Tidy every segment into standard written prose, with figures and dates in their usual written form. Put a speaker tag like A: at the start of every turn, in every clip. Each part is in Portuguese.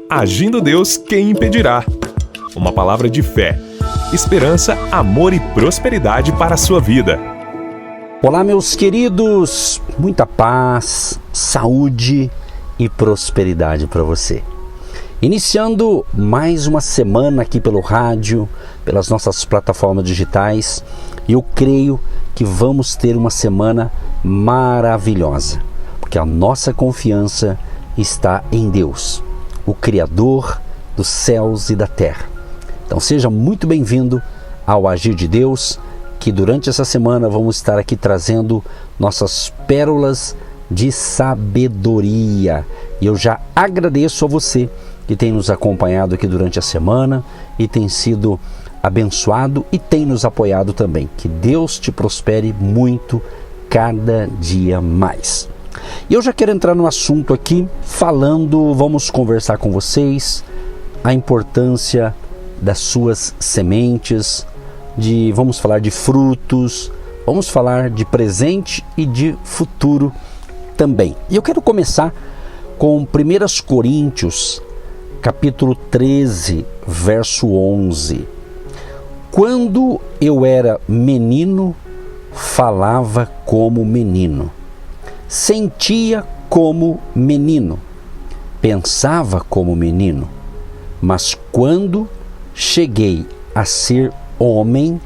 A: Agindo Deus, quem impedirá? Uma palavra de fé, esperança, amor e prosperidade para a sua vida.
B: Olá, meus queridos, muita paz, saúde e prosperidade para você. Iniciando mais uma semana aqui pelo rádio, pelas nossas plataformas digitais, e eu creio que vamos ter uma semana maravilhosa, porque a nossa confiança está em Deus, o Criador dos céus e da terra. Então seja muito bem-vindo ao Agir de Deus, que durante essa semana vamos estar aqui trazendo nossas pérolas de sabedoria. E eu já agradeço a você que tem nos acompanhado aqui durante a semana e tem sido abençoado e tem nos apoiado também. Que Deus te prospere muito cada dia mais. E eu já quero entrar no assunto aqui vamos conversar com vocês a importância das suas sementes, vamos falar de frutos, vamos falar de presente e de futuro também. E eu quero começar com 1 Coríntios, capítulo 13, verso 11. Quando eu era menino, falava como menino, sentia como menino, pensava como menino, mas quando cheguei a ser homem,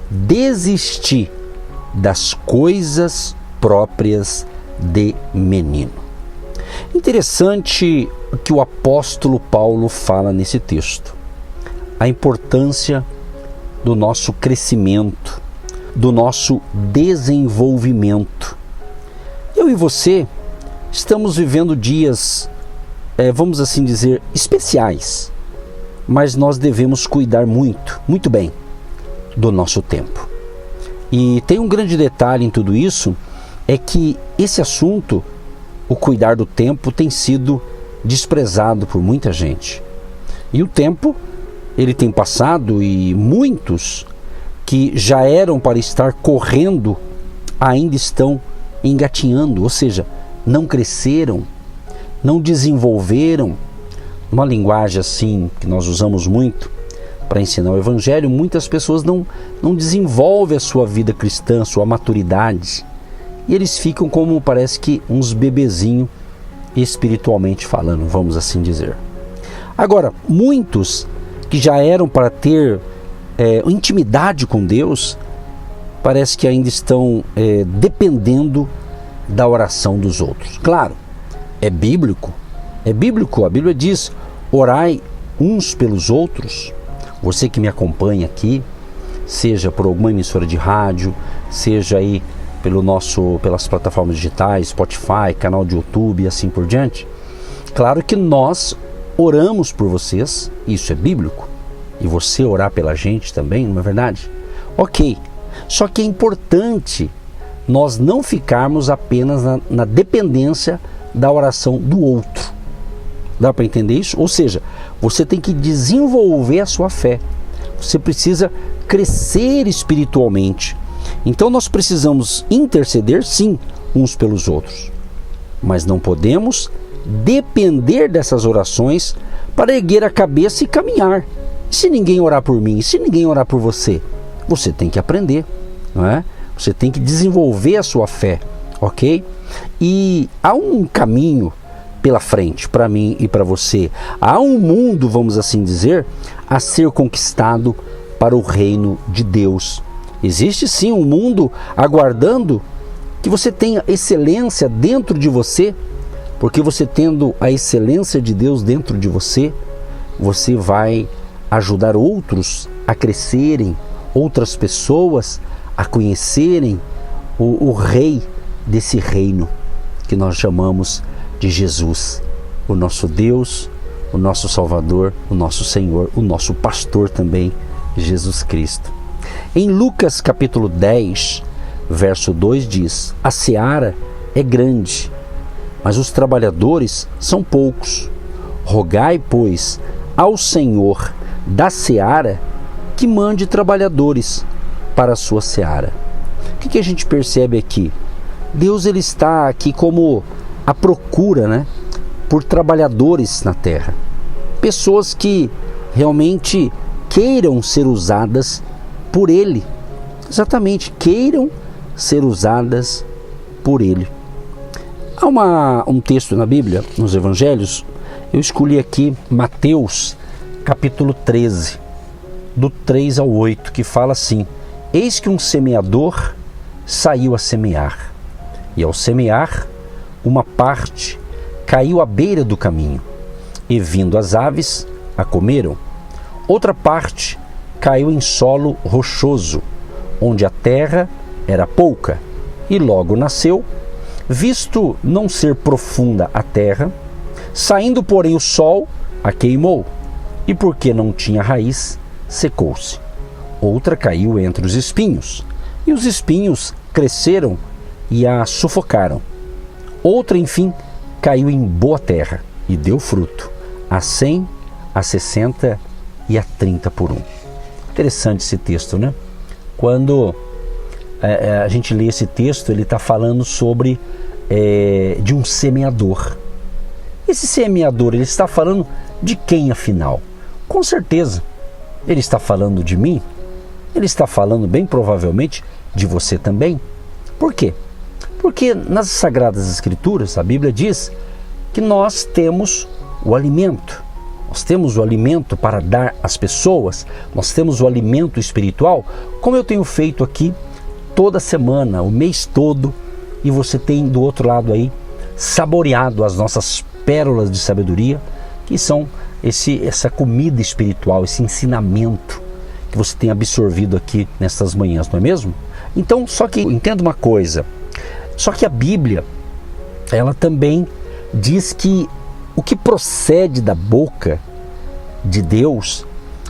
B: desisti das coisas próprias de menino. Interessante o que o apóstolo Paulo fala nesse texto. A importância do nosso crescimento, do nosso desenvolvimento. Eu e você estamos vivendo dias, vamos assim dizer, especiais, mas nós devemos cuidar muito bem do nosso tempo. E tem um grande detalhe em tudo isso, é que esse assunto, o cuidar do tempo, tem sido desprezado por muita gente. E o tempo, ele tem passado e muitos que já eram para estar correndo, ainda estão engatinhando, ou seja, não cresceram, não desenvolveram. Uma linguagem assim que nós usamos muito para ensinar o Evangelho, muitas pessoas não desenvolvem a sua vida cristã, sua maturidade, e eles ficam como parece que uns bebezinhos espiritualmente falando, vamos assim dizer. Agora, muitos que já eram para ter intimidade com Deus, parece que ainda estão dependendo da oração dos outros. Claro, é bíblico, a Bíblia diz: orai uns pelos outros. Você que me acompanha aqui, seja por alguma emissora de rádio, seja aí pelas plataformas digitais, Spotify, canal de YouTube e assim por diante. Claro que nós oramos por vocês, isso é bíblico, e você orar pela gente também, não é verdade? Ok, só que é importante nós não ficarmos apenas na dependência da oração do outro. Dá para entender isso? Ou seja, você tem que desenvolver a sua fé. Você precisa crescer espiritualmente. Então nós precisamos interceder, sim, uns pelos outros. Mas não podemos depender dessas orações para erguer a cabeça e caminhar. Se ninguém orar por mim, se ninguém orar por você, você tem que aprender, não é? Você tem que desenvolver a sua fé, ok? E há um caminho pela frente, para mim e para você. Há um mundo, vamos assim dizer, a ser conquistado para o reino de Deus. Existe sim um mundo aguardando que você tenha excelência dentro de você, porque você tendo a excelência de Deus dentro de você, você vai ajudar outros a crescerem, outras pessoas a conhecerem o rei desse reino que nós chamamos de Jesus, o nosso Deus, o nosso Salvador, o nosso Senhor, o nosso pastor também, Jesus Cristo. Em Lucas capítulo 10, verso 2 diz: a seara é grande, mas os trabalhadores são poucos. Rogai, pois, ao Senhor da seara que mande trabalhadores para a sua seara. O que a gente percebe aqui? Deus ele está aqui como à procura, por trabalhadores na terra. pessoas que realmente queiram ser usadas por Ele. Exatamente, queiram ser usadas por Ele. Há um texto na Bíblia, nos Evangelhos, eu escolhi aqui Mateus, capítulo 13, do 3 ao 8, que fala assim: Eis que um semeador saiu a semear, e ao semear, uma parte caiu à beira do caminho, e vindo as aves, a comeram. Outra parte caiu em solo rochoso, onde a terra era pouca, e logo nasceu, visto não ser profunda a terra, saindo, porém, o sol a queimou, e porque não tinha raiz, secou-se. Outra caiu entre os espinhos, e os espinhos cresceram e a sufocaram. Outra, enfim, caiu em boa terra e deu fruto, a 100, a 60 e a 30 por 1. Interessante esse texto, né? Quando a gente lê esse texto, ele está falando sobre de um semeador. Esse semeador, ele está falando de quem, afinal? Com certeza, ele está falando de mim, ele está falando bem provavelmente de você também. Por quê? Porque nas Sagradas Escrituras, a Bíblia diz que nós temos o alimento. Nós temos o alimento para dar às pessoas, nós temos o alimento espiritual, como eu tenho feito aqui toda semana, o mês todo, e você tem do outro lado aí saboreado as nossas pérolas de sabedoria, que são essa comida espiritual, esse ensinamento que você tem absorvido aqui nessas manhãs, não é mesmo? Então, só que entenda uma coisa, só que a Bíblia, ela também diz que o que procede da boca de Deus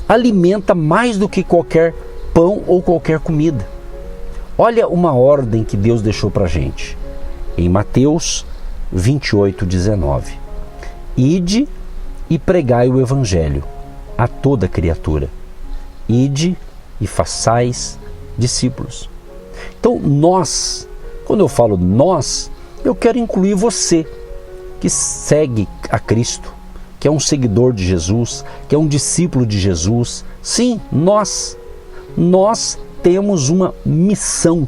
B: alimenta mais do que qualquer pão ou qualquer comida. Olha uma ordem que Deus deixou para a gente. Em Mateus 28, 19. Ide e pregai o Evangelho a toda criatura. Ide e façais discípulos. Então nós, quando eu falo nós, eu quero incluir você, que segue a Cristo, que é um seguidor de Jesus, que é um discípulo de Jesus. Sim, nós temos uma missão,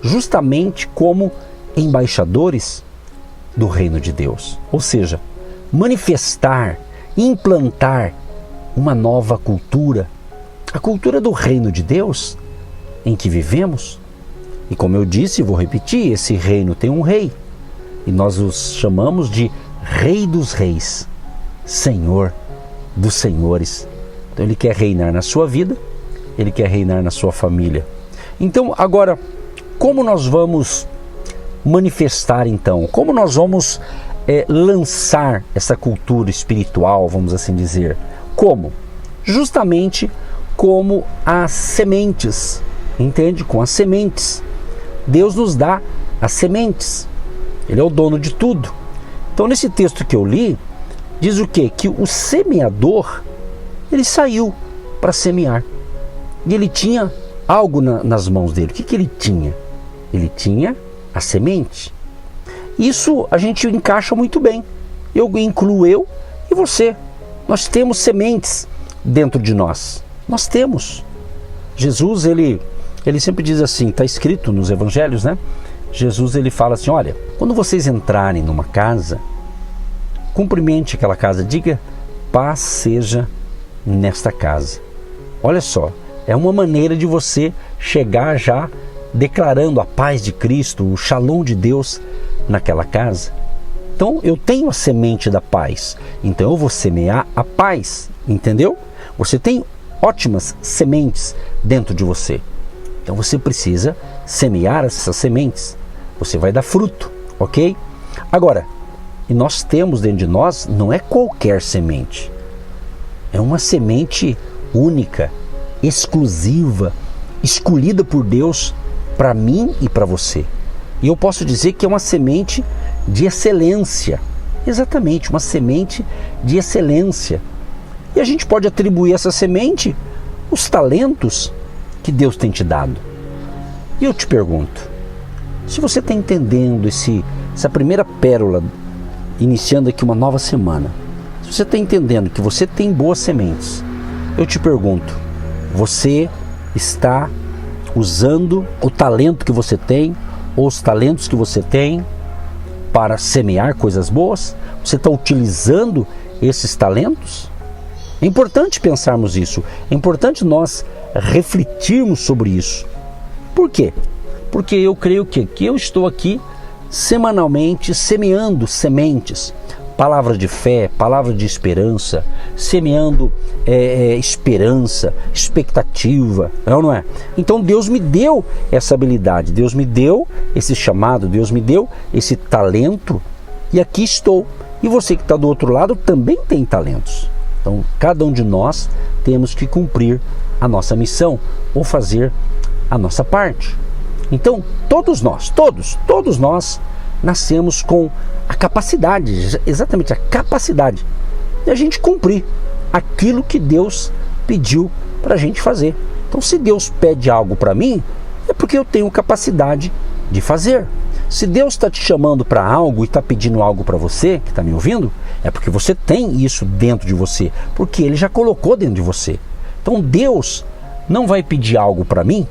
B: justamente como embaixadores do reino de Deus. Ou seja, manifestar, implantar uma nova cultura, a cultura do reino de Deus em que vivemos. E como eu disse, vou repetir, esse reino tem um rei. E nós os chamamos de Rei dos Reis, Senhor dos Senhores. Então ele quer reinar na sua vida, ele quer reinar na sua família. Então agora, como nós vamos manifestar então? Como nós vamos lançar essa cultura espiritual, vamos assim dizer? Como? Justamente como as sementes, entende? Com as sementes. Deus nos dá as sementes. Ele é o dono de tudo. Então nesse texto que eu li, diz o quê? Que o semeador, ele saiu para semear. E ele tinha algo nas mãos dele. O que ele tinha? Ele tinha a semente. Isso a gente encaixa muito bem. Eu incluo eu e você. Nós temos sementes dentro de nós. Nós temos. Jesus, ele sempre diz assim, está escrito nos evangelhos, né? Jesus, ele fala assim, olha, quando vocês entrarem numa casa, cumprimente aquela casa, diga, paz seja nesta casa. Olha só, é uma maneira de você chegar já declarando a paz de Cristo, o shalom de Deus naquela casa. Então eu tenho a semente da paz, então eu vou semear a paz, entendeu? Você tem ótimas sementes dentro de você, então você precisa semear essas sementes, você vai dar fruto, ok? Agora, e nós temos dentro de nós, não é qualquer semente, é uma semente única, exclusiva, escolhida por Deus para mim e para você. E eu posso dizer que é uma semente de excelência, exatamente, uma semente de excelência. E a gente pode atribuir a essa semente os talentos que Deus tem te dado. E eu te pergunto, se você está entendendo essa primeira pérola, iniciando aqui uma nova semana, se você está entendendo que você tem boas sementes, eu te pergunto, você está usando o talento que você tem, ou os talentos que você tem, para semear coisas boas? Você está utilizando esses talentos? É importante pensarmos isso, é importante nós refletirmos sobre isso. Por quê? Porque eu creio que eu estou aqui semanalmente semeando sementes, palavra de fé, palavra de esperança, semeando esperança, expectativa, não é? Então Deus me deu essa habilidade, Deus me deu esse chamado, Deus me deu esse talento, e aqui estou. E você que está do outro lado também tem talentos. Então cada um de nós temos que cumprir a nossa missão, ou fazer a nossa parte. Então todos nós nascemos com a capacidade, exatamente a capacidade de a gente cumprir aquilo que Deus pediu para a gente fazer. Então se Deus pede algo para mim, é porque eu tenho capacidade de fazer. Se Deus está te chamando para algo e está pedindo algo para você, que está me ouvindo, é porque você tem isso dentro de você, porque Ele já colocou dentro de você. Então Deus não vai pedir algo para mim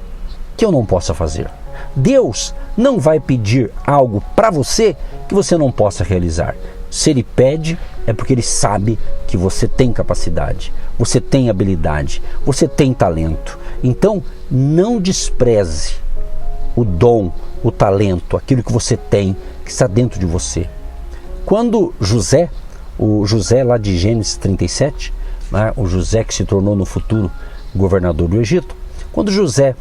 B: que eu não possa fazer. Deus não vai pedir algo para você que você não possa realizar. Se Ele pede, é porque Ele sabe que você tem capacidade, você tem habilidade, você tem talento. Então não despreze o dom, o talento, aquilo que você tem, que está dentro de você. Quando o José lá de Gênesis 37, né, o José que se tornou no futuro governador do Egito, quando José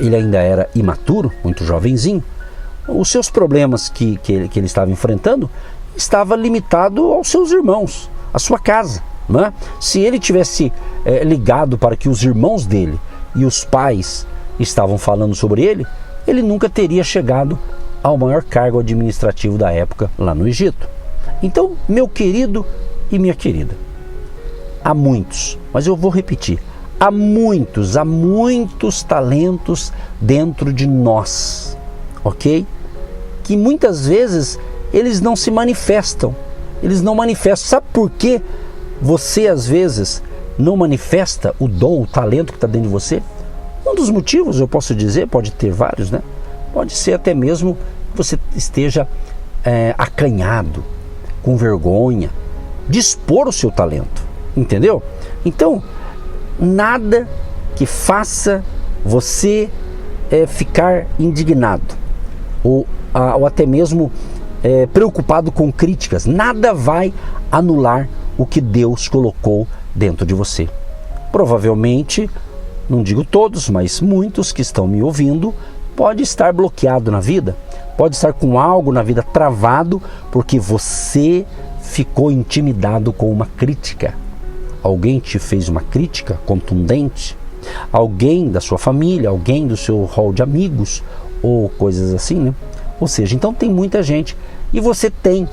B: ele ainda era imaturo, muito jovenzinho, os seus problemas que ele estava enfrentando estava limitado aos seus irmãos, à sua casa, né? Se ele tivesse ligado para que os irmãos dele e os pais estavam falando sobre ele, ele nunca teria chegado ao maior cargo administrativo da época lá no Egito. Então, meu querido e minha querida, há muitos, mas eu vou repetir, há muitos talentos dentro de nós, ok? Que muitas vezes eles não se manifestam, Sabe por que você às vezes não manifesta o dom, o talento que está dentro de você? Um dos motivos, eu posso dizer, pode ter vários, né? Pode ser até mesmo que você esteja acanhado, com vergonha de expor o seu talento, entendeu? Então, nada que faça você ficar indignado ou até mesmo preocupado com críticas, nada vai anular o que Deus colocou dentro de você. Provavelmente, não digo todos, mas muitos que estão me ouvindo, pode estar bloqueado na vida, pode estar com algo na vida travado, porque você ficou intimidado com uma crítica. Alguém te fez uma crítica contundente, alguém da sua família, alguém do seu rol de amigos, ou coisas assim, né? Ou seja, então tem muita gente, e você tem.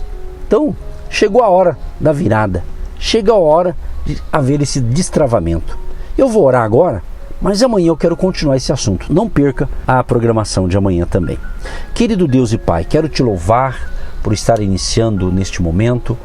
B: Então, chegou a hora da virada, chega a hora de haver esse destravamento. Eu vou orar agora, mas amanhã eu quero continuar esse assunto. Não perca a programação de amanhã também. Querido Deus e Pai, quero te louvar por estar iniciando neste momento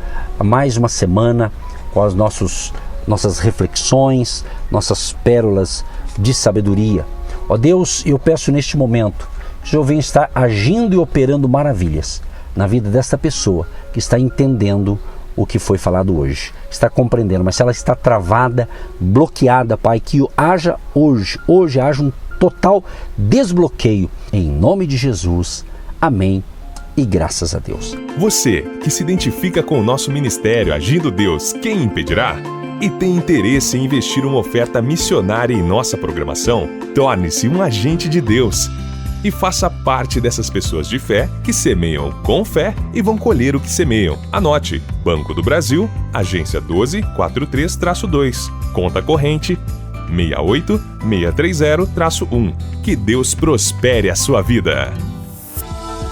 B: mais uma semana com as nossas reflexões, nossas pérolas de sabedoria. Ó Deus, eu peço neste momento que o Senhor venha estar agindo e operando maravilhas na vida desta pessoa que está entendendo o que foi falado hoje, está compreendendo, mas se ela está travada, bloqueada, Pai, que haja hoje haja um total desbloqueio, em nome de Jesus, amém e graças a Deus.
A: Você que se identifica com o nosso ministério Agindo Deus, quem impedirá? E tem interesse em investir uma oferta missionária em nossa programação? Torne-se um agente de Deus e faça parte dessas pessoas de fé que semeiam com fé e vão colher o que semeiam. Anote: Banco do Brasil, agência 1243-2, conta corrente 68630-1. Que Deus prospere a sua vida.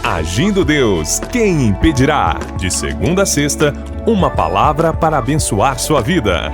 A: Agindo Deus, quem impedirá? De segunda a sexta, uma palavra para abençoar sua vida.